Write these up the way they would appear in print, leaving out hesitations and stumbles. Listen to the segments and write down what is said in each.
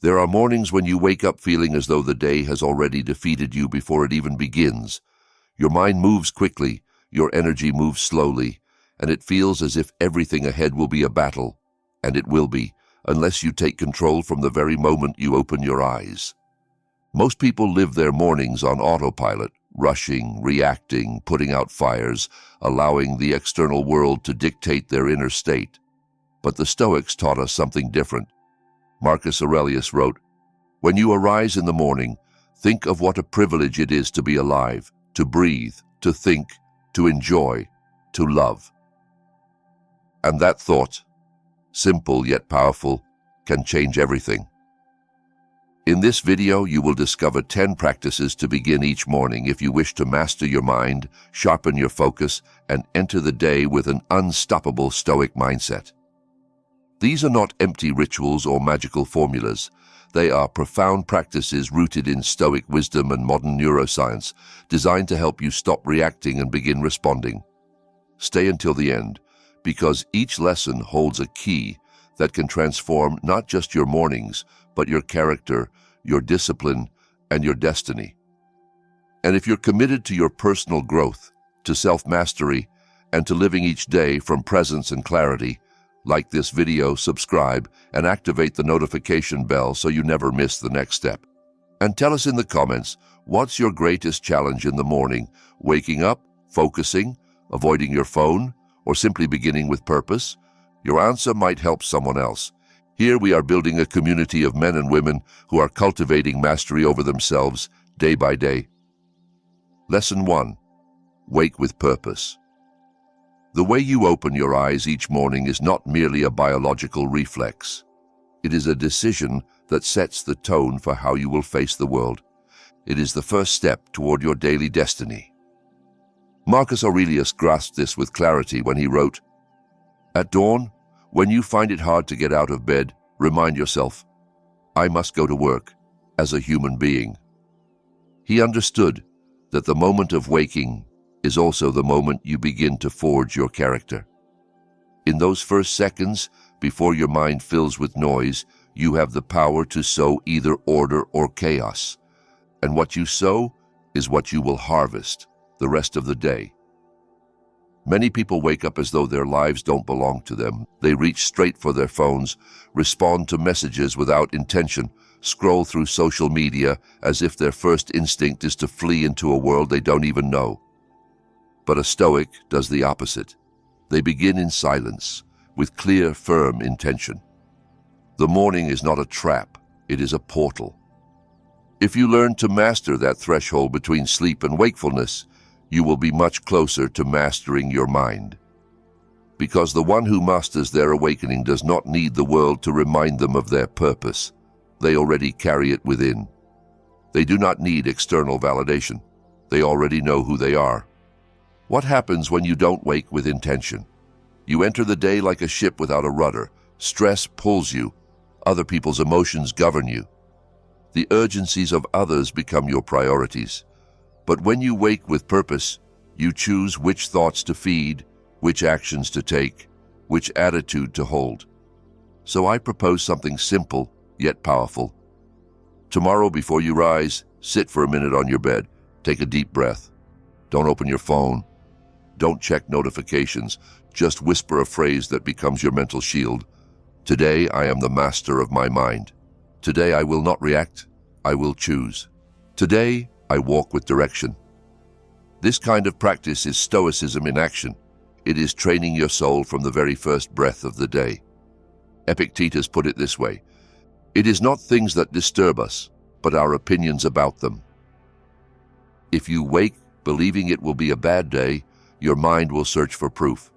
There are mornings when you wake up feeling as though the day has already defeated you before it even begins. Your mind moves quickly, your energy moves slowly, and it feels as if everything ahead will be a battle, and it will be, unless you take control from the very moment you open your eyes. Most people live their mornings on autopilot, rushing, reacting, putting out fires, allowing the external world to dictate their inner state. But the Stoics taught us something different. Marcus Aurelius wrote, "When you arise in the morning, think of what a privilege it is to be alive, to breathe, to think, to enjoy, to love." And that thought, simple yet powerful, can change everything. In this video, you will discover 10 practices to begin each morning if you wish to master your mind, sharpen your focus, and enter the day with an unstoppable Stoic mindset. These are not empty rituals or magical formulas. They are profound practices rooted in Stoic wisdom and modern neuroscience, designed to help you stop reacting and begin responding. Stay until the end, because each lesson holds a key that can transform not just your mornings, but your character, your discipline, and your destiny. And if you're committed to your personal growth, to self-mastery, and to living each day from presence and clarity, like this video, subscribe, and activate the notification bell so you never miss the next step. And tell us in the comments, what's your greatest challenge in the morning? Waking up, focusing, avoiding your phone, or simply beginning with purpose? Your answer might help someone else. Here we are building a community of men and women who are cultivating mastery over themselves day by day. Lesson 1. Wake with purpose. The way you open your eyes each morning is not merely a biological reflex. It is a decision that sets the tone for how you will face the world. It is the first step toward your daily destiny. Marcus Aurelius grasped this with clarity when he wrote, "At dawn, when you find it hard to get out of bed, remind yourself, I must go to work as a human being." He understood that the moment of waking is also the moment you begin to forge your character. In those first seconds, before your mind fills with noise, you have the power to sow either order or chaos. And what you sow is what you will harvest the rest of the day. Many people wake up as though their lives don't belong to them. They reach straight for their phones, respond to messages without intention, scroll through social media as if their first instinct is to flee into a world they don't even know. But a Stoic does the opposite. They begin in silence, with clear, firm intention. The morning is not a trap, it is a portal. If you learn to master that threshold between sleep and wakefulness, you will be much closer to mastering your mind. Because the one who masters their awakening does not need the world to remind them of their purpose. They already carry it within. They do not need external validation. They already know who they are. What happens when you don't wake with intention? You enter the day like a ship without a rudder. Stress pulls you. Other people's emotions govern you. The urgencies of others become your priorities. But when you wake with purpose, you choose which thoughts to feed, which actions to take, which attitude to hold. So I propose something simple, yet powerful. Tomorrow before you rise, sit for a minute on your bed. Take a deep breath. Don't open your phone. Don't check notifications. Just whisper a phrase that becomes your mental shield. Today I am the master of my mind. Today I will not react. I will choose. Today I walk with direction. This kind of practice is Stoicism in action. It is training your soul from the very first breath of the day. Epictetus put it this way, "It is not things that disturb us, but our opinions about them." If you wake believing it will be a bad day, your mind will search for proof.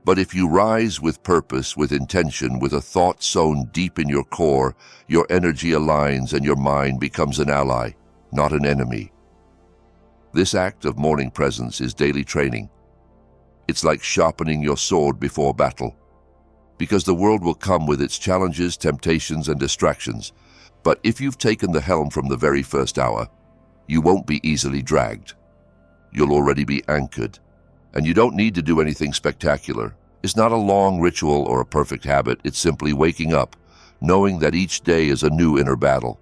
But if you rise with purpose, with intention, with a thought sown deep in your core, your energy aligns and your mind becomes an ally, not an enemy. This act of morning presence is daily training. It's like sharpening your sword before battle. Because the world will come with its challenges, temptations, and distractions. But if you've taken the helm from the very first hour, you won't be easily dragged. You'll already be anchored. And you don't need to do anything spectacular. It's not a long ritual or a perfect habit. It's simply waking up, knowing that each day is a new inner battle.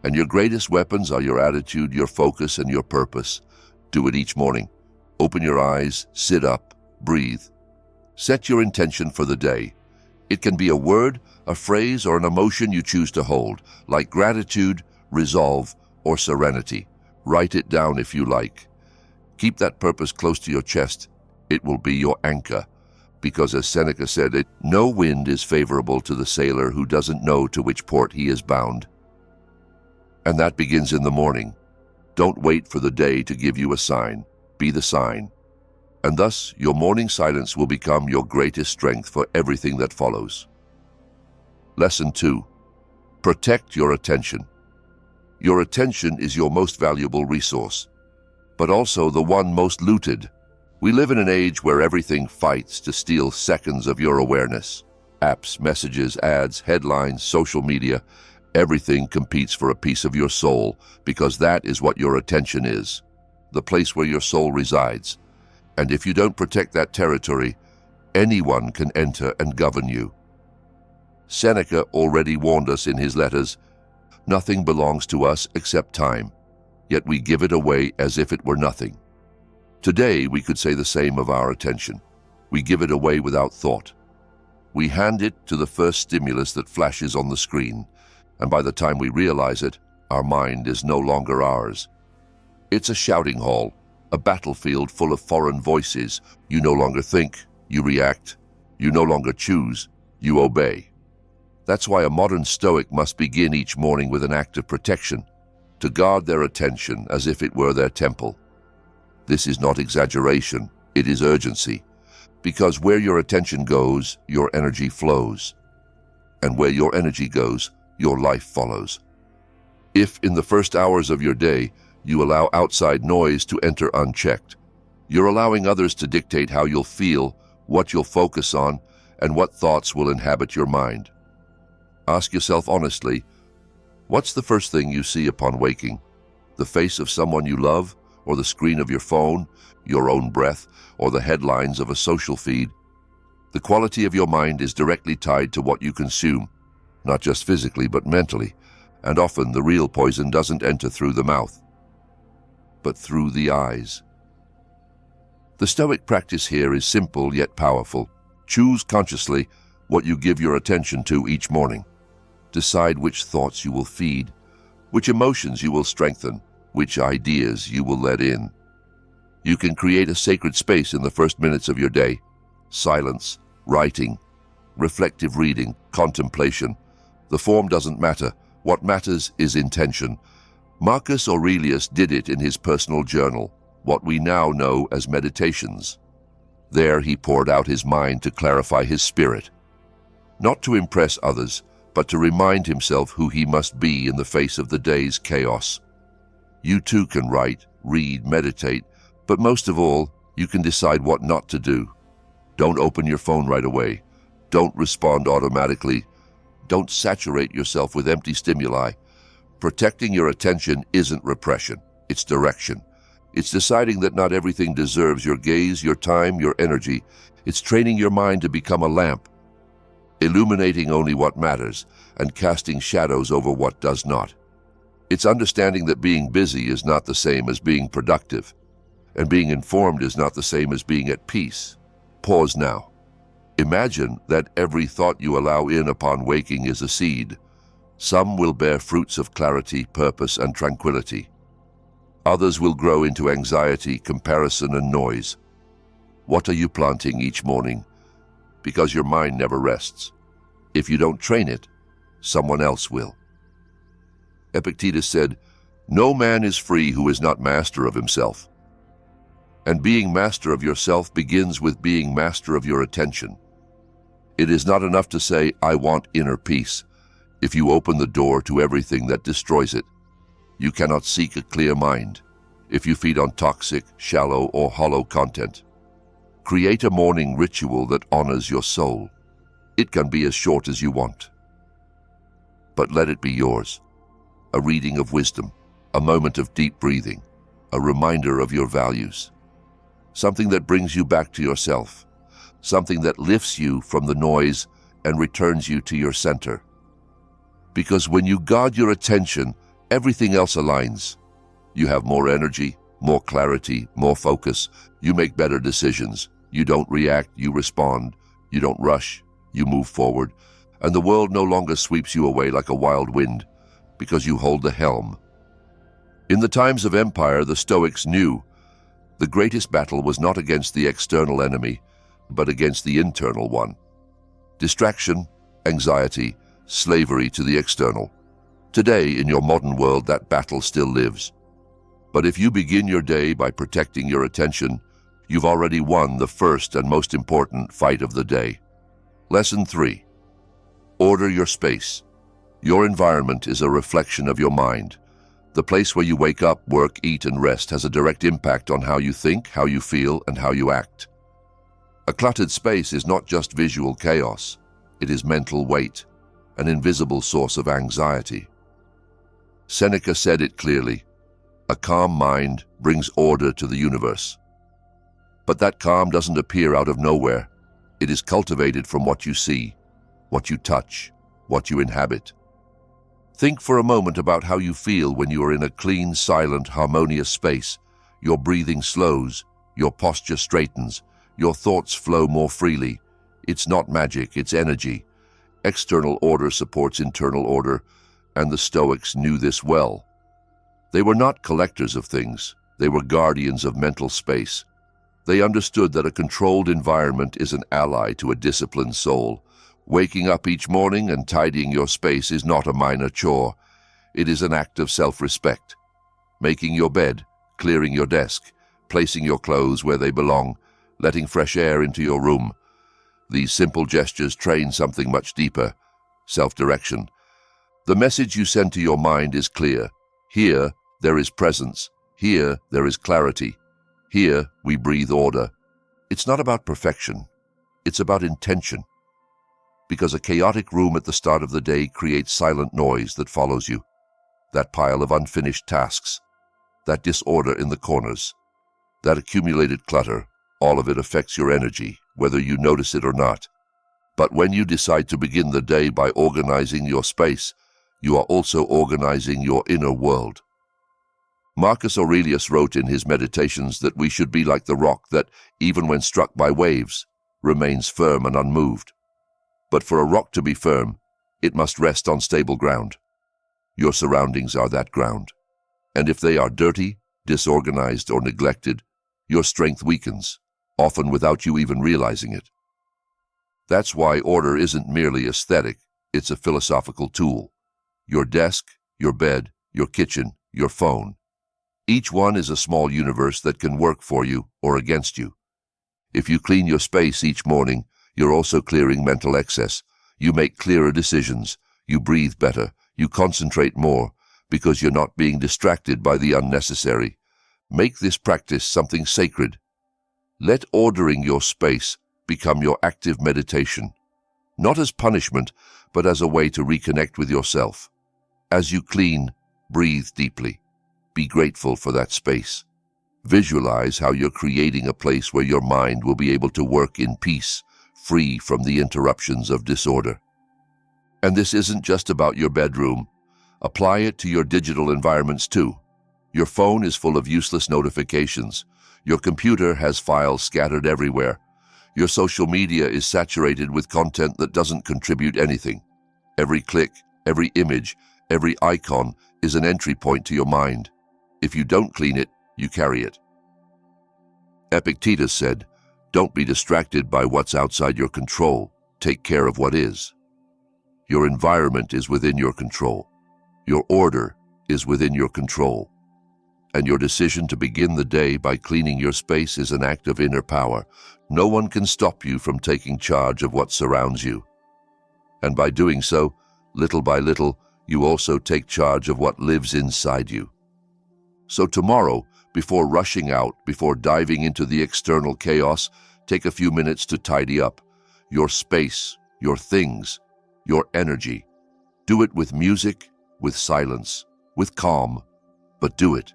And your greatest weapons are your attitude, your focus, and your purpose. Do it each morning. Open your eyes, sit up, breathe. Set your intention for the day. It can be a word, a phrase, or an emotion you choose to hold, like gratitude, resolve, or serenity. Write it down if you like. Keep that purpose close to your chest. It will be your anchor. Because as Seneca said it, no wind is favorable to the sailor who doesn't know to which port he is bound. And that begins in the morning. Don't wait for the day to give you a sign. Be the sign. And thus, your morning silence will become your greatest strength for everything that follows. Lesson 2. Protect your attention. Your attention is your most valuable resource, but also the one most looted. We live in an age where everything fights to steal seconds of your awareness. Apps, messages, ads, headlines, social media, everything competes for a piece of your soul because that is what your attention is, the place where your soul resides. And if you don't protect that territory, anyone can enter and govern you. Seneca already warned us in his letters, nothing belongs to us except time, yet we give it away as if it were nothing. Today, we could say the same of our attention. We give it away without thought. We hand it to the first stimulus that flashes on the screen, and by the time we realize it, our mind is no longer ours. It's a shouting hall, a battlefield full of foreign voices. You no longer think, you react. You no longer choose, you obey. That's why a modern Stoic must begin each morning with an act of protection, to guard their attention as if it were their temple. This is not exaggeration, it is urgency, because where your attention goes, your energy flows. And where your energy goes, your life follows. If in the first hours of your day, you allow outside noise to enter unchecked, you're allowing others to dictate how you'll feel, what you'll focus on, and what thoughts will inhabit your mind. Ask yourself honestly, what's the first thing you see upon waking? The face of someone you love, or the screen of your phone, your own breath, or the headlines of a social feed? The quality of your mind is directly tied to what you consume, not just physically but mentally, and often the real poison doesn't enter through the mouth, but through the eyes. The Stoic practice here is simple yet powerful. Choose consciously what you give your attention to each morning. Decide which thoughts you will feed, which emotions you will strengthen, which ideas you will let in. You can create a sacred space in the first minutes of your day. Silence, writing, reflective reading, contemplation. The form doesn't matter. What matters is intention. Marcus Aurelius did it in his personal journal, what we now know as meditations. There he poured out his mind to clarify his spirit, not to impress others, but to remind himself who he must be in the face of the day's chaos. You too can write, read, meditate, but most of all, you can decide what not to do. Don't open your phone right away. Don't respond automatically. Don't saturate yourself with empty stimuli. Protecting your attention isn't repression, it's direction. It's deciding that not everything deserves your gaze, your time, your energy. It's training your mind to become a lamp, illuminating only what matters and casting shadows over what does not. It's understanding that being busy is not the same as being productive, and being informed is not the same as being at peace. Pause now. Imagine that every thought you allow in upon waking is a seed. Some will bear fruits of clarity, purpose, and tranquility. Others will grow into anxiety, comparison, and noise. What are you planting each morning? Because your mind never rests. If you don't train it, someone else will. Epictetus said, "No man is free who is not master of himself." And being master of yourself begins with being master of your attention. It is not enough to say, "I want inner peace," if you open the door to everything that destroys it. You cannot seek a clear mind if you feed on toxic, shallow, or hollow content. Create a morning ritual that honors your soul. It can be as short as you want, but let it be yours. A reading of wisdom, a moment of deep breathing, a reminder of your values. Something that brings you back to yourself, something that lifts you from the noise and returns you to your center. Because when you guard your attention, everything else aligns. You have more energy, more clarity, more focus. You make better decisions. You don't react, you respond. You don't rush, you move forward. And the world no longer sweeps you away like a wild wind, because you hold the helm. In the times of empire, the Stoics knew the greatest battle was not against the external enemy, but against the internal one. Distraction, anxiety, slavery to the external. Today, in your modern world, that battle still lives. But if you begin your day by protecting your attention, you've already won the first and most important fight of the day. Lesson 3. Order your space. Your environment is a reflection of your mind. The place where you wake up, work, eat, and rest has a direct impact on how you think, how you feel, and how you act. A cluttered space is not just visual chaos. It is mental weight, an invisible source of anxiety. Seneca said it clearly, "A calm mind brings order to the universe." But that calm doesn't appear out of nowhere. It is cultivated from what you see, what you touch, what you inhabit. Think for a moment about how you feel when you are in a clean, silent, harmonious space. Your breathing slows, your posture straightens, your thoughts flow more freely. It's not magic, it's energy. External order supports internal order, and the Stoics knew this well. They were not collectors of things, they were guardians of mental space. They understood that a controlled environment is an ally to a disciplined soul. Waking up each morning and tidying your space is not a minor chore. It is an act of self-respect. Making your bed, clearing your desk, placing your clothes where they belong, letting fresh air into your room. These simple gestures train something much deeper, self-direction. The message you send to your mind is clear. Here, there is presence. Here, there is clarity. Here, we breathe order. It's not about perfection. It's about intention. Because a chaotic room at the start of the day creates silent noise that follows you. That pile of unfinished tasks, that disorder in the corners, that accumulated clutter, all of it affects your energy, whether you notice it or not. But when you decide to begin the day by organizing your space, you are also organizing your inner world. Marcus Aurelius wrote in his Meditations that we should be like the rock that, even when struck by waves, remains firm and unmoved. But for a rock to be firm, it must rest on stable ground. Your surroundings are that ground. And if they are dirty, disorganized, or neglected, your strength weakens, often without you even realizing it. That's why order isn't merely aesthetic, it's a philosophical tool. Your desk, your bed, your kitchen, your phone. Each one is a small universe that can work for you or against you. If you clean your space each morning, you're also clearing mental excess. You make clearer decisions. You breathe better. You concentrate more because you're not being distracted by the unnecessary. Make this practice something sacred. Let ordering your space become your active meditation, not as punishment, but as a way to reconnect with yourself. As you clean, breathe deeply. Be grateful for that space. Visualize how you're creating a place where your mind will be able to work in peace, free from the interruptions of disorder. And this isn't just about your bedroom. Apply it to your digital environments too. Your phone is full of useless notifications. Your computer has files scattered everywhere. Your social media is saturated with content that doesn't contribute anything. Every click, every image, every icon is an entry point to your mind. If you don't clean it, you carry it. Epictetus said, "Don't be distracted by what's outside your control. Take care of what is." Your environment is within your control. Your order is within your control. And your decision to begin the day by cleaning your space is an act of inner power. No one can stop you from taking charge of what surrounds you. And by doing so, little by little, you also take charge of what lives inside you. So tomorrow, before rushing out, before diving into the external chaos, take a few minutes to tidy up your space, your things, your energy. Do it with music, with silence, with calm, but do it.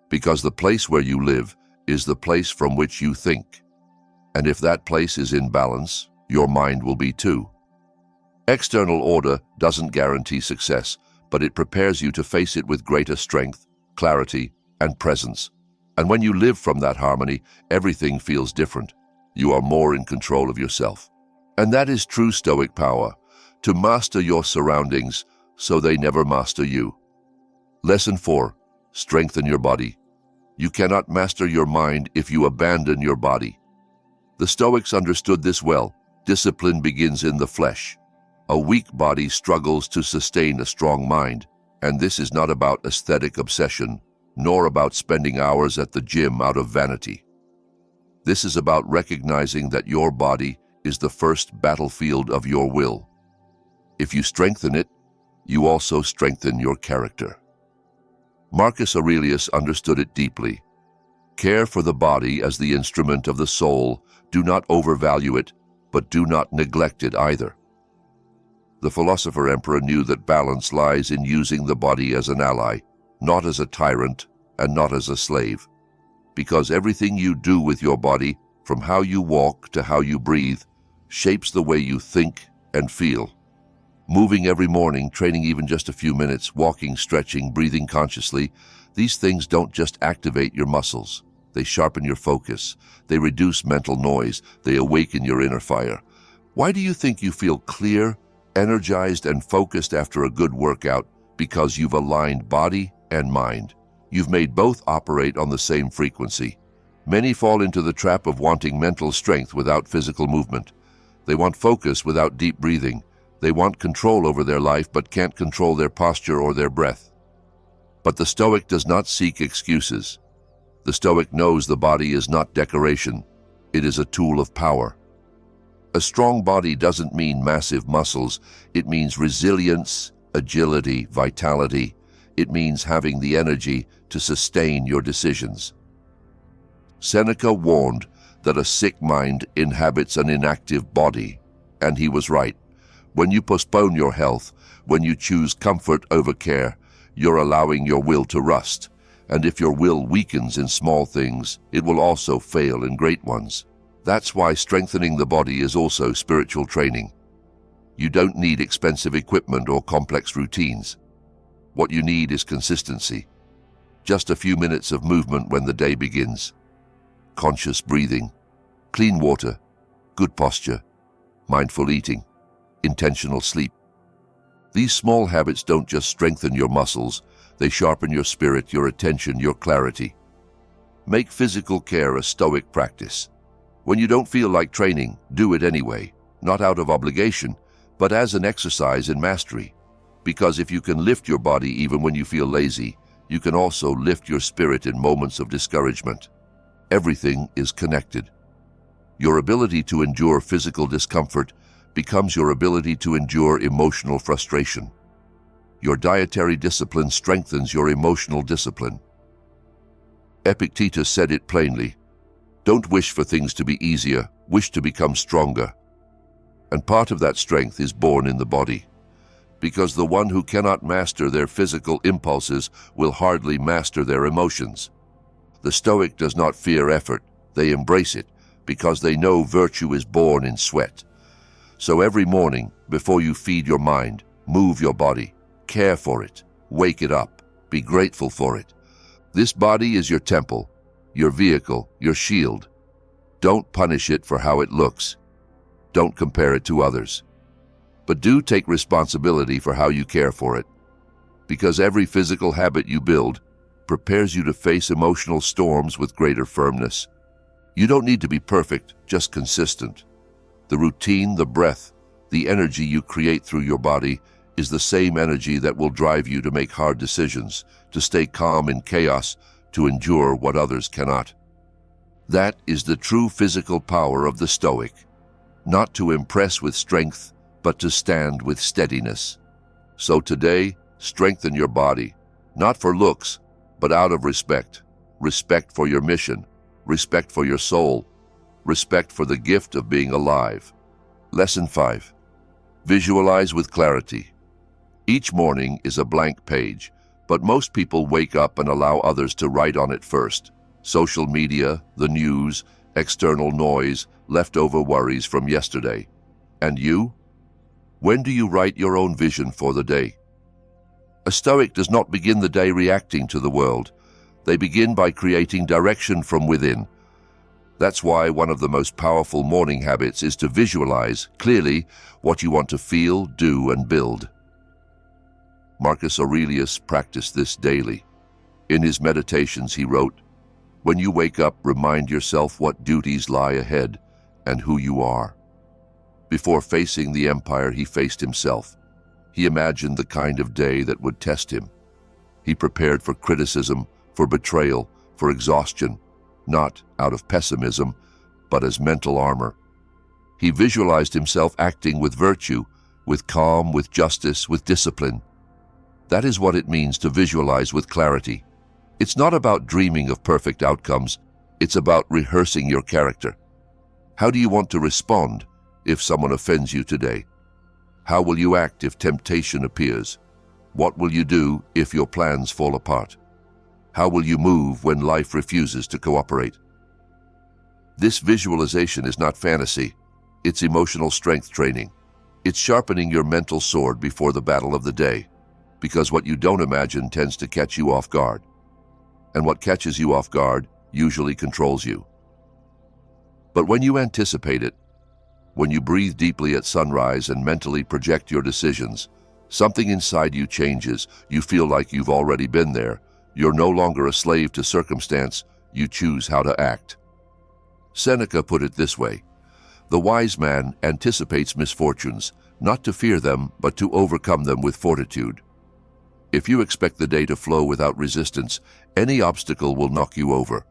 Because the place where you live is the place from which you think. And if that place is in balance, your mind will be too. External order doesn't guarantee success, but it prepares you to face it with greater strength, clarity, and presence. And when you live from that harmony, everything feels different. You are more in control of yourself. And that is true Stoic power, to master your surroundings so they never master you. Lesson 4. Strengthen your body. You cannot master your mind if you abandon your body. The Stoics understood this well. Discipline begins in the flesh. A weak body struggles to sustain a strong mind, and this is not about aesthetic obsession, nor about spending hours at the gym out of vanity. This is about recognizing that your body is the first battlefield of your will. If you strengthen it, you also strengthen your character. Marcus Aurelius understood it deeply. Care for the body as the instrument of the soul. Do not overvalue it, but do not neglect it either. The philosopher-emperor knew that balance lies in using the body as an ally, not as a tyrant and not as a slave. Because everything you do with your body, from how you walk to how you breathe, shapes the way you think and feel. Moving every morning, training even just a few minutes, walking, stretching, breathing consciously, these things don't just activate your muscles. They sharpen your focus. They reduce mental noise. They awaken your inner fire. Why do you think you feel clear, energized, and focused after a good workout? Because you've aligned body and mind. You've made both operate on the same frequency. Many fall into the trap of wanting mental strength without physical movement. They want focus without deep breathing. They want control over their life but can't control their posture or their breath. But the Stoic does not seek excuses. The Stoic knows the body is not decoration. It is a tool of power. A strong body doesn't mean massive muscles. It means resilience, agility, vitality. It means having the energy to sustain your decisions. Seneca warned that a sick mind inhabits an inactive body, and he was right. When you postpone your health, when you choose comfort over care, you're allowing your will to rust. And if your will weakens in small things, it will also fail in great ones. That's why strengthening the body is also spiritual training. You don't need expensive equipment or complex routines. What you need is consistency. Just a few minutes of movement when the day begins. Conscious breathing, clean water, good posture, mindful eating, intentional sleep. These small habits don't just strengthen your muscles, they sharpen your spirit, your attention, your clarity. Make physical care a Stoic practice. When you don't feel like training, do it anyway, not out of obligation, but as an exercise in mastery. Because if you can lift your body even when you feel lazy, you can also lift your spirit in moments of discouragement. Everything is connected. Your ability to endure physical discomfort becomes your ability to endure emotional frustration. Your dietary discipline strengthens your emotional discipline. Epictetus said it plainly, "Don't wish for things to be easier, wish to become stronger." And part of that strength is born in the body. Because the one who cannot master their physical impulses will hardly master their emotions. The Stoic does not fear effort, they embrace it, because they know virtue is born in sweat. So every morning, before you feed your mind, move your body, care for it, wake it up, be grateful for it. This body is your temple, your vehicle, your shield. Don't punish it for how it looks. Don't compare it to others. But do take responsibility for how you care for it, because every physical habit you build prepares you to face emotional storms with greater firmness. You don't need to be perfect, just consistent. The routine, the breath, the energy you create through your body is the same energy that will drive you to make hard decisions, to stay calm in chaos, to endure what others cannot. That is the true physical power of the Stoic, not to impress with strength, but to stand with steadiness. So today, strengthen your body, not for looks, but out of respect. Respect for your mission, respect for your soul, respect for the gift of being alive. Lesson 5. Visualize with clarity. Each morning is a blank page, but most people wake up and allow others to write on it first. Social media, the news, external noise, leftover worries from yesterday. And you? When do you write your own vision for the day? A Stoic does not begin the day reacting to the world. They begin by creating direction from within. That's why one of the most powerful morning habits is to visualize clearly what you want to feel, do, and build. Marcus Aurelius practiced this daily. In his meditations he wrote, "When you wake up, remind yourself what duties lie ahead and who you are." Before facing the empire, he faced himself. He imagined the kind of day that would test him. He prepared for criticism, for betrayal, for exhaustion, not out of pessimism, but as mental armor. He visualized himself acting with virtue, with calm, with justice, with discipline. That is what it means to visualize with clarity. It's not about dreaming of perfect outcomes. It's about rehearsing your character. How do you want to respond if someone offends you today? How will you act if temptation appears? What will you do if your plans fall apart? How will you move when life refuses to cooperate? This visualization is not fantasy. It's emotional strength training. It's sharpening your mental sword before the battle of the day, because what you don't imagine tends to catch you off guard. And what catches you off guard usually controls you. But when you anticipate it, when you breathe deeply at sunrise and mentally project your decisions, something inside you changes. You feel like you've already been there. You're no longer a slave to circumstance. You choose how to act. Seneca put it this way: "The wise man anticipates misfortunes, not to fear them, but to overcome them with fortitude." If you expect the day to flow without resistance, any obstacle will knock you over.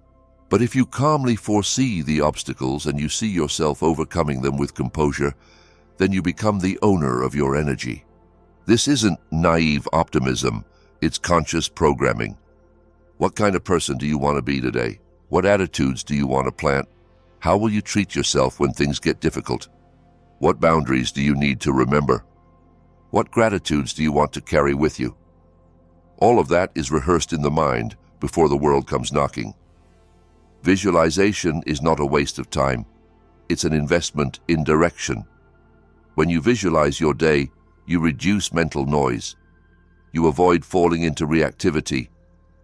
But if you calmly foresee the obstacles and you see yourself overcoming them with composure, then you become the owner of your energy. This isn't naive optimism, it's conscious programming. What kind of person do you want to be today? What attitudes do you want to plant? How will you treat yourself when things get difficult? What boundaries do you need to remember? What gratitudes do you want to carry with you? All of that is rehearsed in the mind before the world comes knocking. Visualization is not a waste of time. It's an investment in direction. When you visualize your day, you reduce mental noise. You avoid falling into reactivity.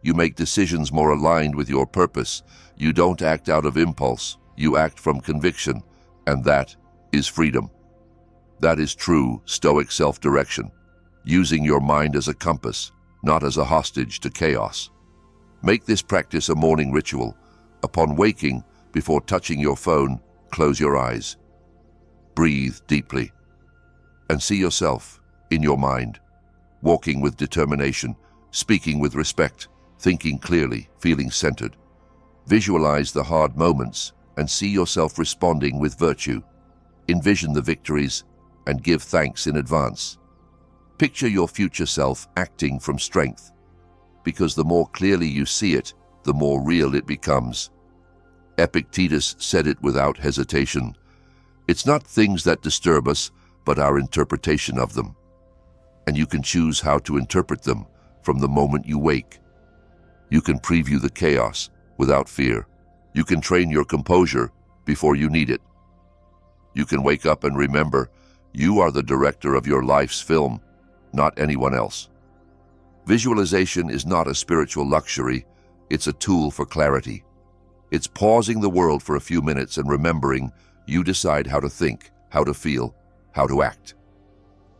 You make decisions more aligned with your purpose. You don't act out of impulse. You act from conviction, and that is freedom. That is true Stoic self-direction, using your mind as a compass, not as a hostage to chaos. Make this practice a morning ritual. Upon waking, before touching your phone, close your eyes. Breathe deeply, and see yourself in your mind, walking with determination, speaking with respect, thinking clearly, feeling centered. Visualize the hard moments and see yourself responding with virtue. Envision the victories and give thanks in advance. Picture your future self acting from strength, because the more clearly you see it, the more real it becomes. Epictetus said it without hesitation. It's not things that disturb us, but our interpretation of them. And you can choose how to interpret them from the moment you wake. You can preview the chaos without fear. You can train your composure before you need it. You can wake up and remember, you are the director of your life's film, not anyone else. Visualization is not a spiritual luxury, it's a tool for clarity. It's pausing the world for a few minutes and remembering you decide how to think, how to feel, how to act.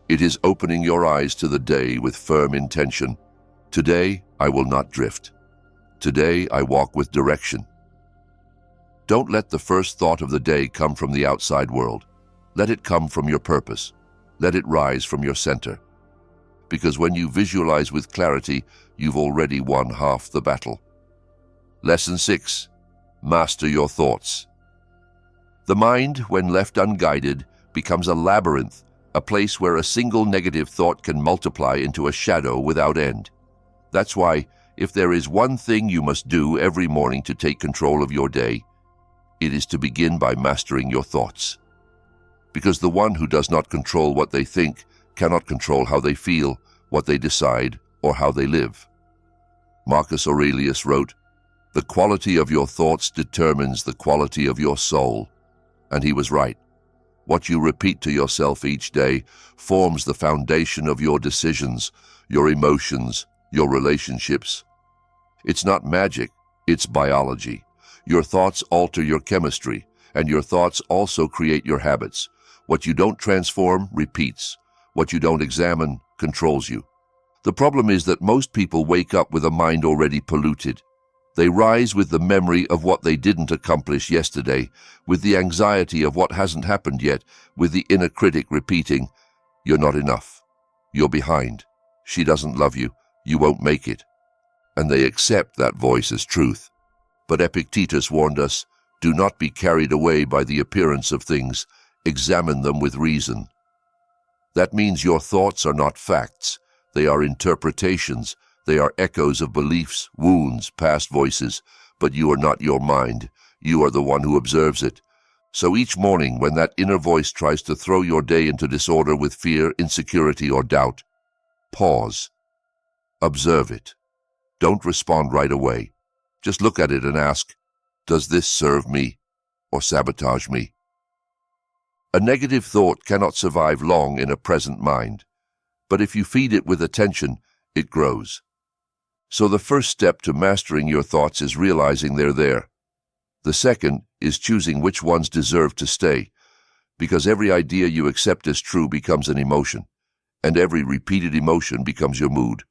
It is opening your eyes to the day with firm intention. Today, I will not drift. Today, I walk with direction. Don't let the first thought of the day come from the outside world. Let it come from your purpose. Let it rise from your center. Because when you visualize with clarity, you've already won half the battle. Lesson 6. Master your thoughts. The mind, when left unguided, becomes a labyrinth, a place where a single negative thought can multiply into a shadow without end. That's why, if there is one thing you must do every morning to take control of your day, it is to begin by mastering your thoughts. Because the one who does not control what they think cannot control how they feel, what they decide, or how they live. Marcus Aurelius wrote, "The quality of your thoughts determines the quality of your soul." And he was right. What you repeat to yourself each day forms the foundation of your decisions, your emotions, your relationships. It's not magic, it's biology. Your thoughts alter your chemistry, and your thoughts also create your habits. What you don't transform repeats. What you don't examine controls you. The problem is that most people wake up with a mind already polluted. They rise with the memory of what they didn't accomplish yesterday, with the anxiety of what hasn't happened yet, with the inner critic repeating, "You're not enough. You're behind. She doesn't love you. You won't make it." And they accept that voice as truth. But Epictetus warned us, do not be carried away by the appearance of things. Examine them with reason. That means your thoughts are not facts. They are interpretations. They are echoes of beliefs, wounds, past voices. But you are not your mind. You are the one who observes it. So each morning, when that inner voice tries to throw your day into disorder with fear, insecurity, or doubt, pause. Observe it. Don't respond right away. Just look at it and ask, does this serve me or sabotage me? A negative thought cannot survive long in a present mind, but if you feed it with attention, it grows. So the first step to mastering your thoughts is realizing they're there. The second is choosing which ones deserve to stay, because every idea you accept as true becomes an emotion, and every repeated emotion becomes your mood,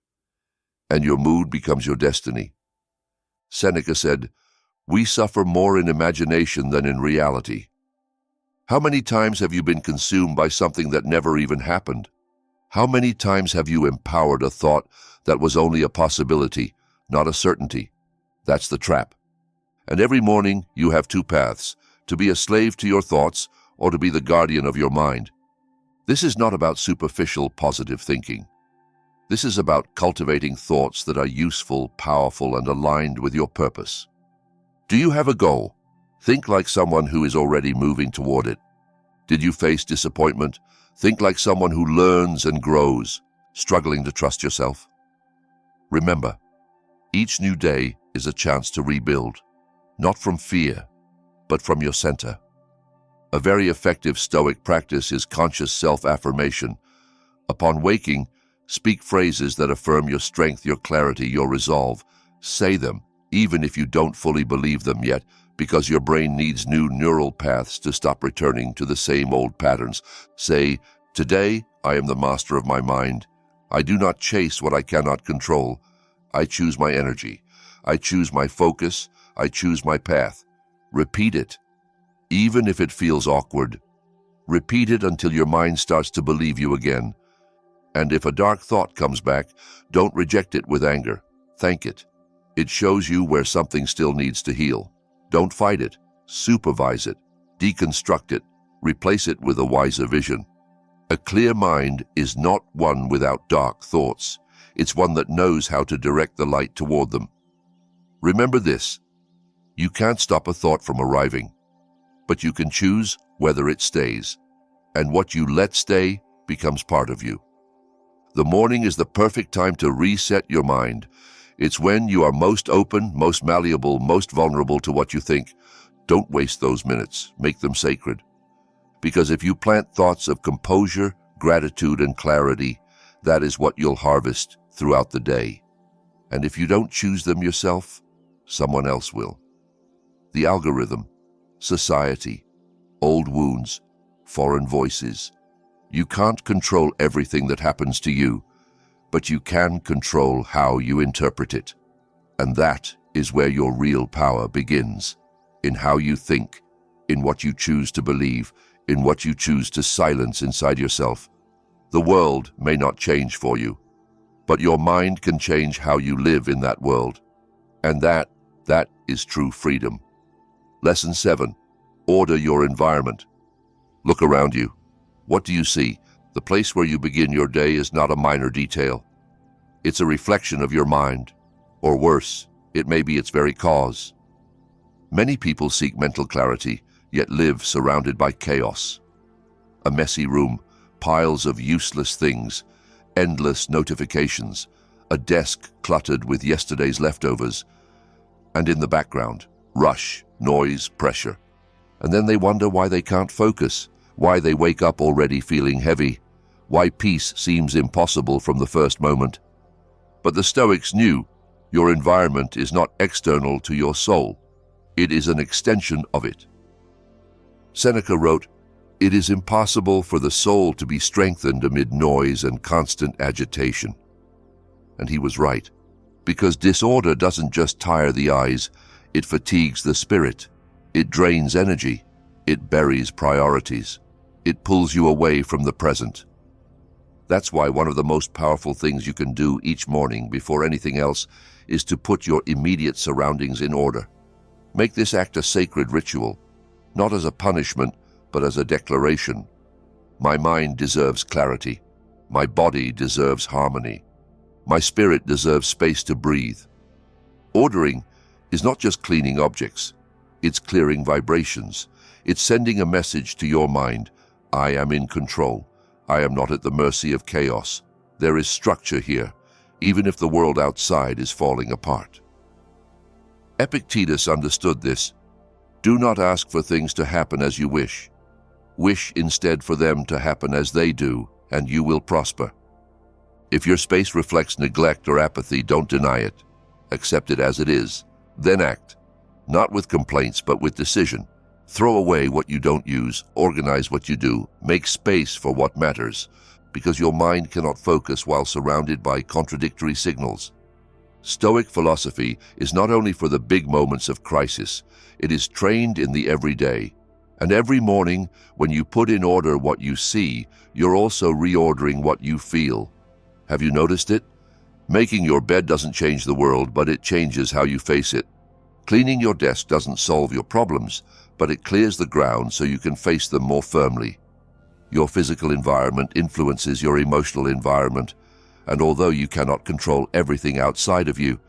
and your mood becomes your destiny. Seneca said, "We suffer more in imagination than in reality." How many times have you been consumed by something that never even happened? How many times have you empowered a thought that was only a possibility, not a certainty? That's the trap. And every morning you have two paths, to be a slave to your thoughts or to be the guardian of your mind. This is not about superficial positive thinking. This is about cultivating thoughts that are useful, powerful, and aligned with your purpose. Do you have a goal? Think like someone who is already moving toward it. Did you face disappointment? Think like someone who learns and grows, struggling to trust yourself. Remember, each new day is a chance to rebuild, not from fear, but from your center. A very effective Stoic practice is conscious self-affirmation. Upon waking, speak phrases that affirm your strength, your clarity, your resolve. Say them, even if you don't fully believe them yet, because your brain needs new neural paths to stop returning to the same old patterns. Say, "Today I am the master of my mind. I do not chase what I cannot control. I choose my energy. I choose my focus. I choose my path." Repeat it, even if it feels awkward. Repeat it until your mind starts to believe you again. And if a dark thought comes back, don't reject it with anger. Thank it. It shows you where something still needs to heal. Don't fight it. Supervise it. Deconstruct it. Replace it with a wiser vision. A clear mind is not one without dark thoughts. It's one that knows how to direct the light toward them. Remember this. You can't stop a thought from arriving, but you can choose whether it stays. And what you let stay becomes part of you. The morning is the perfect time to reset your mind. It's when you are most open, most malleable, most vulnerable to what you think. Don't waste those minutes. Make them sacred. Because if you plant thoughts of composure, gratitude, and clarity, that is what you'll harvest throughout the day. And if you don't choose them yourself, someone else will. The algorithm, society, old wounds, foreign voices. You can't control everything that happens to you, but you can control how you interpret it. And that is where your real power begins, in how you think, in what you choose to believe, in what you choose to silence inside yourself. The world may not change for you, but your mind can change how you live in that world. And that is true freedom. Lesson 7. Order your environment. Look around you. What do you see? The place where you begin your day is not a minor detail. It's a reflection of your mind. Or worse, it may be its very cause. Many people seek mental clarity, yet live surrounded by chaos. A messy room, piles of useless things, endless notifications, a desk cluttered with yesterday's leftovers, and in the background, rush, noise, pressure. And then they wonder why they can't focus, why they wake up already feeling heavy, why peace seems impossible from the first moment. But the Stoics knew your environment is not external to your soul. It is an extension of it. Seneca wrote, "It is impossible for the soul to be strengthened amid noise and constant agitation." And he was right, because disorder doesn't just tire the eyes, it fatigues the spirit, it drains energy, it buries priorities, it pulls you away from the present. That's why one of the most powerful things you can do each morning before anything else is to put your immediate surroundings in order. Make this act a sacred ritual, not as a punishment, but as a declaration. My mind deserves clarity. My body deserves harmony. My spirit deserves space to breathe. Ordering is not just cleaning objects. It's clearing vibrations. It's sending a message to your mind. I am in control. I am not at the mercy of chaos. There is structure here, even if the world outside is falling apart. Epictetus understood this. Do not ask for things to happen as you wish. Wish instead for them to happen as they do, and you will prosper. If your space reflects neglect or apathy, don't deny it. Accept it as it is. Then act, not with complaints, but with decision. Throw away what you don't use, organize what you do, make space for what matters, because your mind cannot focus while surrounded by contradictory signals. Stoic philosophy is not only for the big moments of crisis, it is trained in the everyday. And every morning, when you put in order what you see, you're also reordering what you feel. Have you noticed it? Making your bed doesn't change the world, but it changes how you face it. Cleaning your desk doesn't solve your problems, but it clears the ground so you can face them more firmly. Your physical environment influences your emotional environment, and although you cannot control everything outside of you,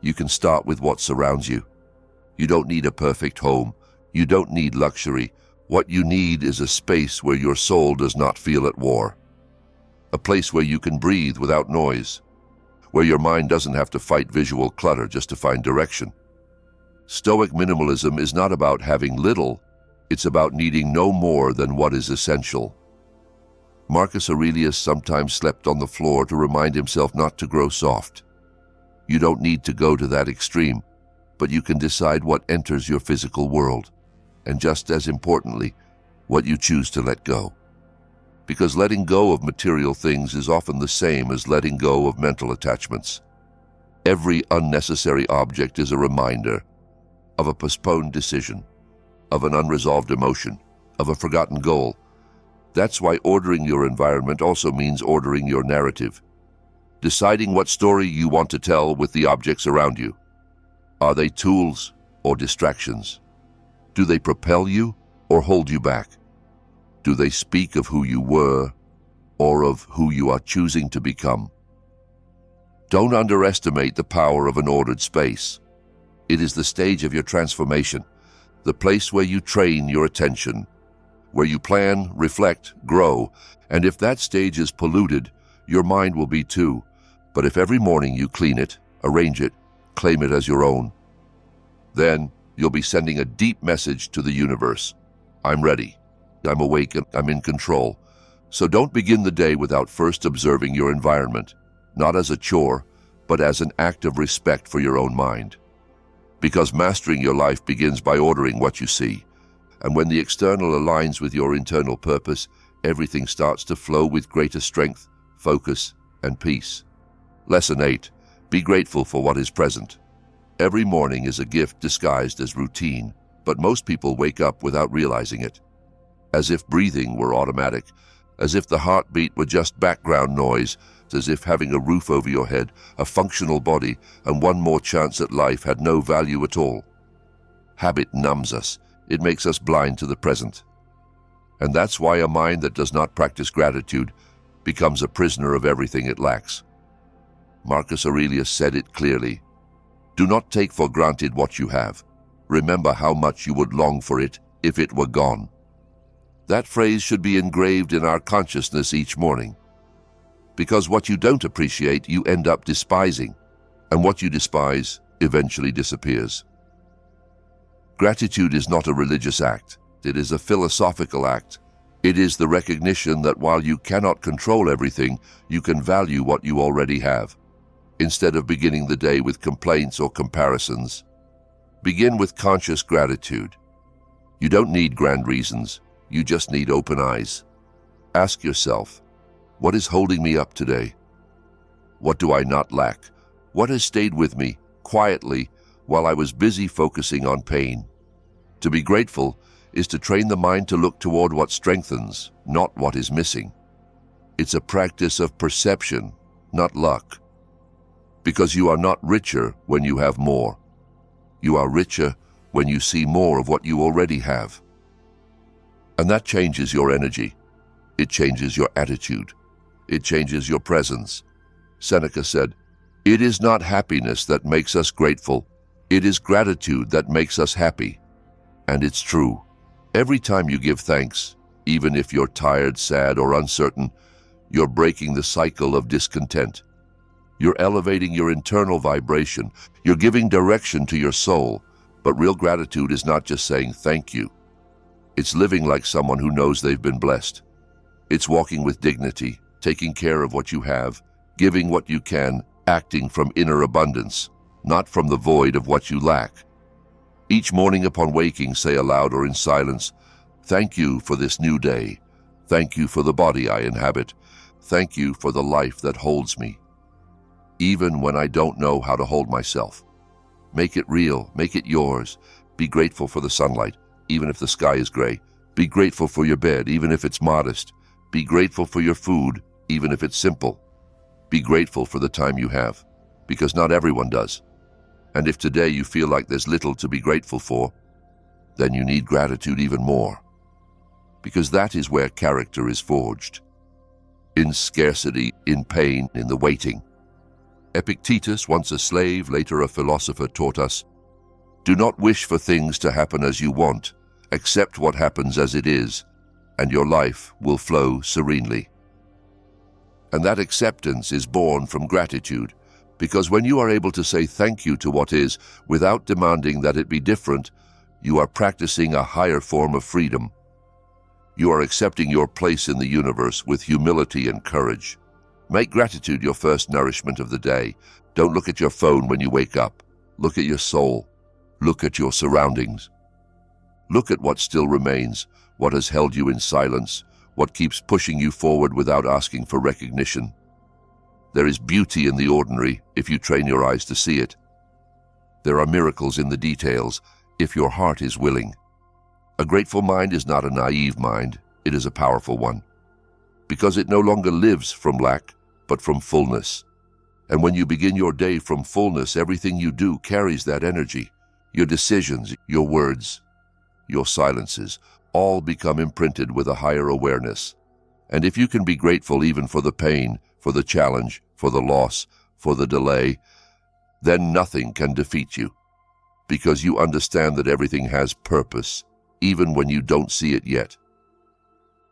you can start with what surrounds you. You don't need a perfect home. You don't need luxury. What you need is a space where your soul does not feel at war. A place where you can breathe without noise, where your mind doesn't have to fight visual clutter just to find direction. Stoic minimalism is not about having little, it's about needing no more than what is essential. Marcus Aurelius sometimes slept on the floor to remind himself not to grow soft. You don't need to go to that extreme, but you can decide what enters your physical world, and just as importantly, what you choose to let go. Because letting go of material things is often the same as letting go of mental attachments. Every unnecessary object is a reminder of a postponed decision, of an unresolved emotion, of a forgotten goal. That's why ordering your environment also means ordering your narrative, deciding what story you want to tell with the objects around you. Are they tools or distractions? Do they propel you or hold you back? Do they speak of who you were or of who you are choosing to become? Don't underestimate the power of an ordered space. It is the stage of your transformation, the place where you train your attention, where you plan, reflect, grow, and if that stage is polluted, your mind will be too. But if every morning you clean it, arrange it, claim it as your own, then you'll be sending a deep message to the universe. I'm ready, I'm awake, and I'm in control. So don't begin the day without first observing your environment, not as a chore, but as an act of respect for your own mind. Because mastering your life begins by ordering what you see. And when the external aligns with your internal purpose, everything starts to flow with greater strength, focus, and peace. Lesson 8. Be grateful for what is present. Every morning is a gift disguised as routine, but most people wake up without realizing it. As if breathing were automatic, as if the heartbeat were just background noise, as if having a roof over your head, a functional body, and one more chance at life had no value at all. Habit numbs us. It makes us blind to the present. And that's why a mind that does not practice gratitude becomes a prisoner of everything it lacks. Marcus Aurelius said it clearly. Do not take for granted what you have. Remember how much you would long for it if it were gone. That phrase should be engraved in our consciousness each morning. Because what you don't appreciate, you end up despising, and what you despise eventually disappears. Gratitude is not a religious act. It is a philosophical act. It is the recognition that while you cannot control everything, you can value what you already have. Instead of beginning the day with complaints or comparisons, begin with conscious gratitude. You don't need grand reasons, you just need open eyes. Ask yourself, what is holding me up today? What do I not lack? What has stayed with me, quietly, while I was busy focusing on pain? To be grateful is to train the mind to look toward what strengthens, not what is missing. It's a practice of perception, not luck. Because you are not richer when you have more. You are richer when you see more of what you already have. And that changes your energy. It changes your attitude. It changes your presence. Seneca said, "It is not happiness that makes us grateful. It is gratitude that makes us happy." And it's true. Every time you give thanks, even if you're tired, sad, or uncertain, you're breaking the cycle of discontent. You're elevating your internal vibration. You're giving direction to your soul. But real gratitude is not just saying thank you. It's living like someone who knows they've been blessed. It's walking with dignity, taking care of what you have, giving what you can, acting from inner abundance, not from the void of what you lack. Each morning upon waking, say aloud or in silence, "Thank you for this new day. Thank you for the body I inhabit. Thank you for the life that holds me." Even when I don't know how to hold myself. Make it real, make it yours. Be grateful for the sunlight, even if the sky is gray. Be grateful for your bed, even if it's modest. Be grateful for your food, even if it's simple. Be grateful for the time you have, because not everyone does. And if today you feel like there's little to be grateful for, then you need gratitude even more. Because that is where character is forged. In scarcity, in pain, in the waiting. Epictetus, once a slave, later a philosopher, taught us, "Do not wish for things to happen as you want. Accept what happens as it is, and your life will flow serenely." And that acceptance is born from gratitude, because when you are able to say thank you to what is, without demanding that it be different, you are practicing a higher form of freedom. You are accepting your place in the universe with humility and courage. Make gratitude your first nourishment of the day. Don't look at your phone when you wake up. Look at your soul. Look at your surroundings. Look at what still remains, what has held you in silence, what keeps pushing you forward without asking for recognition. There is beauty in the ordinary if you train your eyes to see it. There are miracles in the details if your heart is willing. A grateful mind is not a naive mind, it is a powerful one. Because it no longer lives from lack, but from fullness. And when you begin your day from fullness, everything you do carries that energy. Your decisions, your words, your silences, all become imprinted with a higher awareness. And if you can be grateful even for the pain, for the challenge, for the loss, for the delay, then nothing can defeat you. Because you understand that everything has purpose, even when you don't see it yet.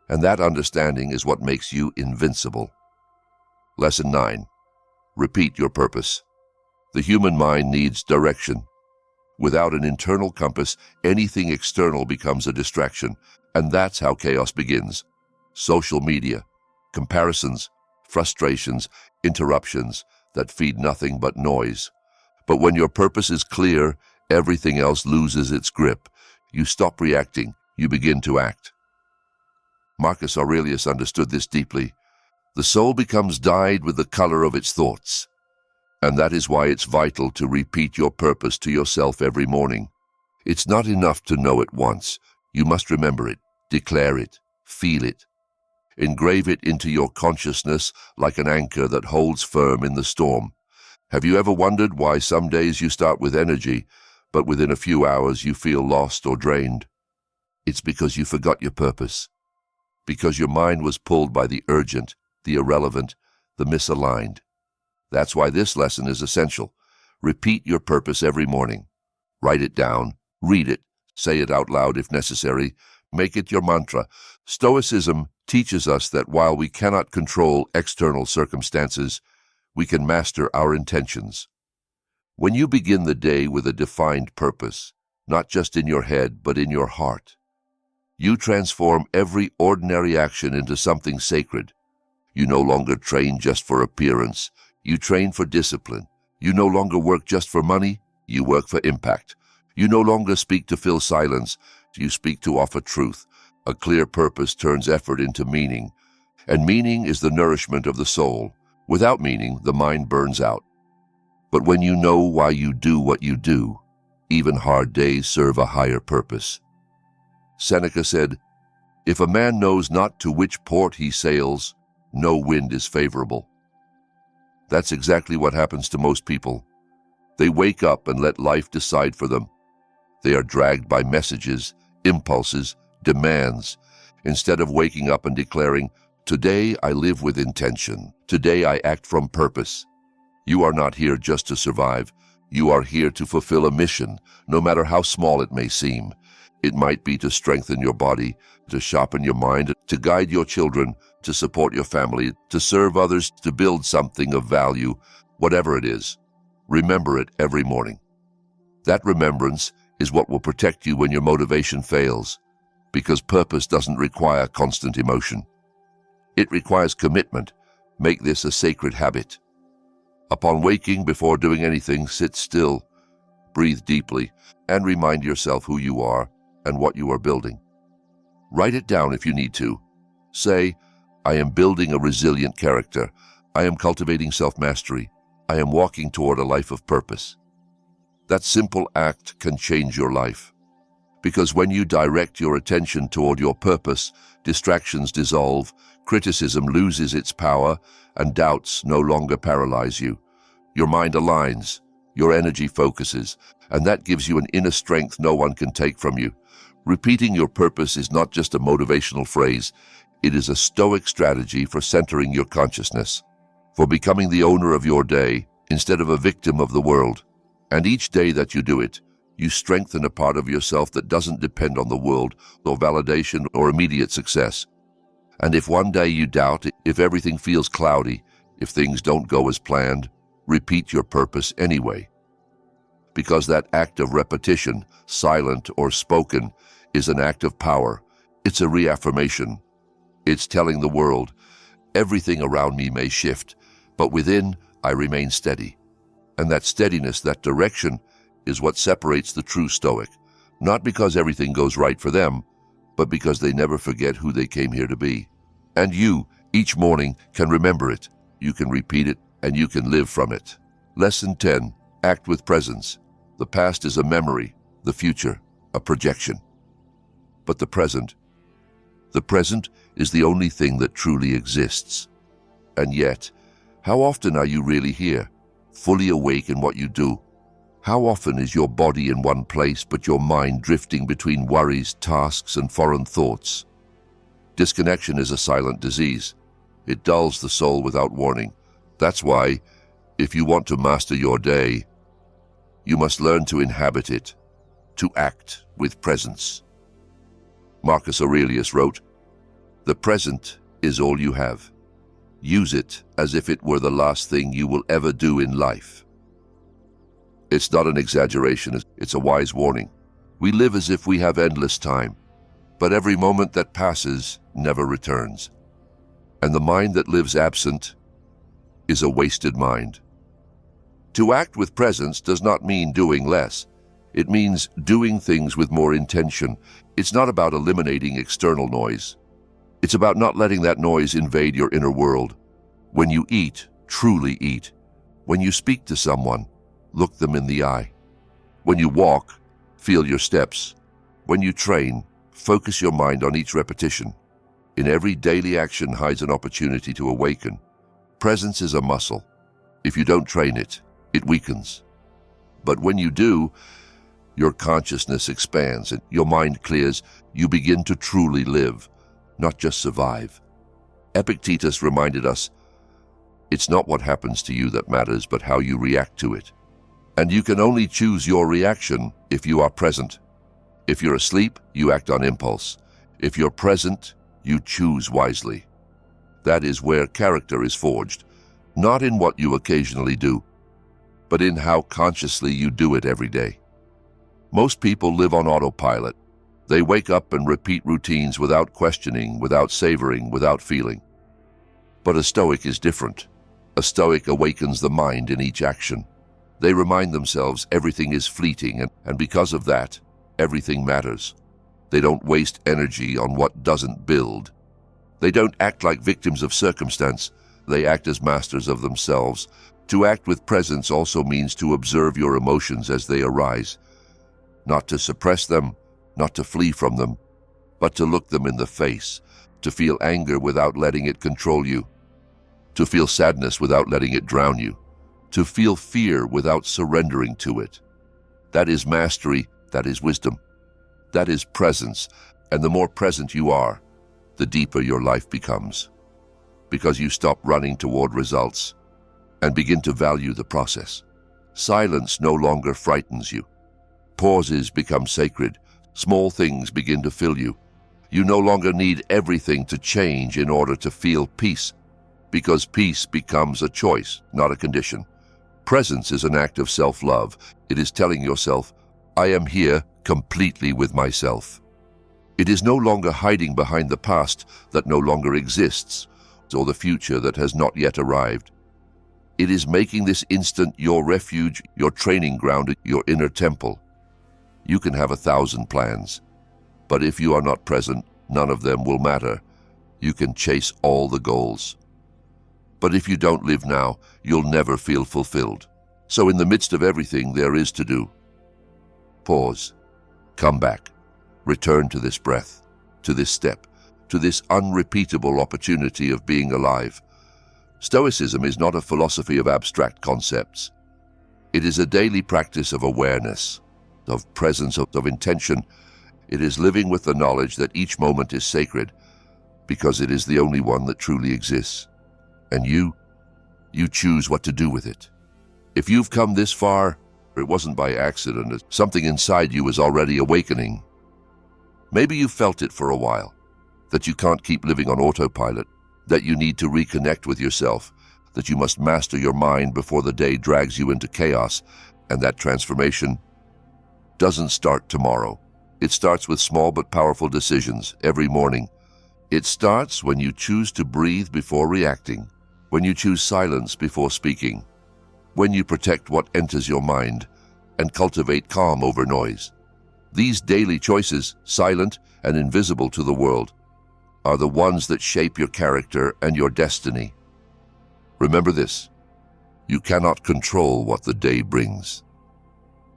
And that understanding is what makes you invincible. Lesson 9. Repeat your purpose. The human mind needs direction. Without an internal compass, anything external becomes a distraction, and that's how chaos begins. Social media, comparisons, frustrations, interruptions that feed nothing but noise. But when your purpose is clear, everything else loses its grip. You stop reacting, you begin to act. Marcus Aurelius understood this deeply. The soul becomes dyed with the color of its thoughts. And that is why it's vital to repeat your purpose to yourself every morning. It's not enough to know it once. You must remember it, declare it, feel it. Engrave it into your consciousness like an anchor that holds firm in the storm. Have you ever wondered why some days you start with energy, but within a few hours you feel lost or drained? It's because you forgot your purpose. Because your mind was pulled by the urgent, the irrelevant, the misaligned. That's why this lesson is essential. Repeat your purpose every morning. Write it down, read it, say it out loud if necessary. Make it your mantra. Stoicism teaches us that while we cannot control external circumstances, we can master our intentions. When you begin the day with a defined purpose, not just in your head but in your heart, You transform every ordinary action into something sacred. You no longer train just for appearance. You train for discipline. You no longer work just for money. You work for impact. You no longer speak to fill silence. You speak to offer truth. A clear purpose turns effort into meaning, and meaning is the nourishment of the soul. Without meaning, the mind burns out. But when you know why you do what you do, even hard days serve a higher purpose. Seneca said, "If a man knows not to which port he sails, no wind is favorable." That's exactly what happens to most people. They wake up and let life decide for them. They are dragged by messages, impulses, demands, instead of waking up and declaring, "Today I live with intention. Today I act from purpose." You are not here just to survive. You are here to fulfill a mission, no matter how small it may seem. It might be to strengthen your body, to sharpen your mind, to guide your children, to support your family, to serve others, to build something of value. Whatever it is, remember it every morning. That remembrance is what will protect you when your motivation fails, because purpose doesn't require constant emotion. It requires commitment. Make this a sacred habit. Upon waking, before doing anything, sit still, breathe deeply, and remind yourself who you are and what you are building. Write it down if you need to. Say, "I am building a resilient character. I am cultivating self-mastery. I am walking toward a life of purpose." That simple act can change your life. Because when you direct your attention toward your purpose, distractions dissolve, criticism loses its power, and doubts no longer paralyze you. Your mind aligns, your energy focuses, and that gives you an inner strength no one can take from you. Repeating your purpose is not just a motivational phrase, it is a Stoic strategy for centering your consciousness, for becoming the owner of your day instead of a victim of the world. And each day that you do it, you strengthen a part of yourself that doesn't depend on the world or validation or immediate success. And if one day you doubt, if everything feels cloudy, if things don't go as planned, repeat your purpose anyway. Because that act of repetition, silent or spoken, is an act of power. It's a reaffirmation. It's telling the world, everything around me may shift, but within I remain steady. And that steadiness, that direction, is what separates the true Stoic, not because everything goes right for them, but because they never forget who they came here to be. And you, each morning, can remember it. You can repeat it, and you can live from it. Lesson 10. Act with presence. The past is a memory, the future, a projection. But the present is the only thing that truly exists. And yet, how often are you really here, fully awake in what you do? How often is your body in one place, but your mind drifting between worries, tasks, and foreign thoughts? Disconnection is a silent disease. It dulls the soul without warning. That's why, if you want to master your day, you must learn to inhabit it, to act with presence. Marcus Aurelius wrote, "The present is all you have. Use it as if it were the last thing you will ever do in life." It's not an exaggeration, it's a wise warning. We live as if we have endless time, but every moment that passes never returns. And the mind that lives absent is a wasted mind. To act with presence does not mean doing less. It means doing things with more intention. It's not about eliminating external noise. It's about not letting that noise invade your inner world. When you eat, truly eat. When you speak to someone, look them in the eye. When you walk, feel your steps. When you train, focus your mind on each repetition. In every daily action hides an opportunity to awaken. Presence is a muscle. If you don't train it, it weakens. But when you do, your consciousness expands and your mind clears. You begin to truly live, not just survive. Epictetus reminded us, it's not what happens to you that matters, but how you react to it. And you can only choose your reaction if you are present. If you're asleep, you act on impulse. If you're present, you choose wisely. That is where character is forged, not in what you occasionally do, but in how consciously you do it every day. Most people live on autopilot. They wake up and repeat routines without questioning, without savoring, without feeling. But a Stoic is different. A Stoic awakens the mind in each action. They remind themselves everything is fleeting, and because of that, everything matters. They don't waste energy on what doesn't build. They don't act like victims of circumstance. They act as masters of themselves. To act with presence also means to observe your emotions as they arise. Not to suppress them, not to flee from them, but to look them in the face, to feel anger without letting it control you, to feel sadness without letting it drown you, to feel fear without surrendering to it. That is mastery, that is wisdom, that is presence, and the more present you are, the deeper your life becomes, because you stop running toward results and begin to value the process. Silence no longer frightens you. Pauses become sacred. Small things begin to fill you. You no longer need everything to change in order to feel peace, because peace becomes a choice, not a condition. Presence is an act of self-love. It is telling yourself, I am here completely with myself. It is no longer hiding behind the past that no longer exists, or the future that has not yet arrived. It is making this instant your refuge, your training ground, your inner temple. You can have 1,000 plans, but if you are not present, none of them will matter. You can chase all the goals, but if you don't live now, you'll never feel fulfilled. So in the midst of everything there is to do, pause, come back, return to this breath, to this step, to this unrepeatable opportunity of being alive. Stoicism is not a philosophy of abstract concepts. It is a daily practice of awareness, of presence, of intention. It is living with the knowledge that each moment is sacred, because it is the only one that truly exists. And you choose what to do with it. If you've come this far, it wasn't by accident. Something inside you is already awakening. Maybe you felt it for a while, that you can't keep living on autopilot, that you need to reconnect with yourself, that you must master your mind before the day drags you into chaos, and that transformation doesn't start tomorrow. It starts with small but powerful decisions every morning. It starts when you choose to breathe before reacting, when you choose silence before speaking, when you protect what enters your mind and cultivate calm over noise. These daily choices, silent and invisible to the world, are the ones that shape your character and your destiny. Remember this: you cannot control what the day brings,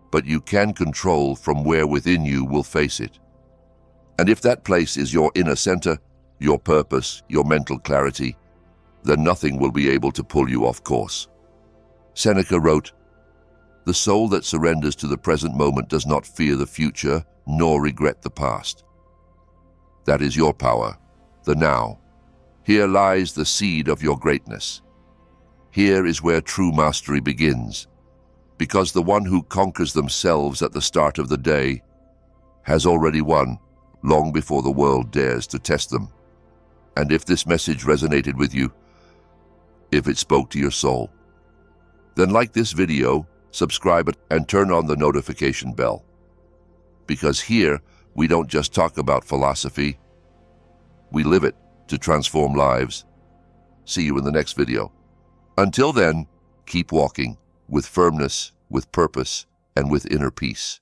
but you can control from where within you will face it. And if that place is your inner center, your purpose, your mental clarity, then nothing will be able to pull you off course. Seneca wrote, "The soul that surrenders to the present moment does not fear the future nor regret the past." That is your power, the now. Here lies the seed of your greatness. Here is where true mastery begins, because the one who conquers themselves at the start of the day has already won, long before the world dares to test them. And if this message resonated with you, if it spoke to your soul, then like this video, subscribe it, and turn on the notification bell. Because here, we don't just talk about philosophy, we live it to transform lives. See you in the next video. Until then, keep walking with firmness, with purpose, and with inner peace.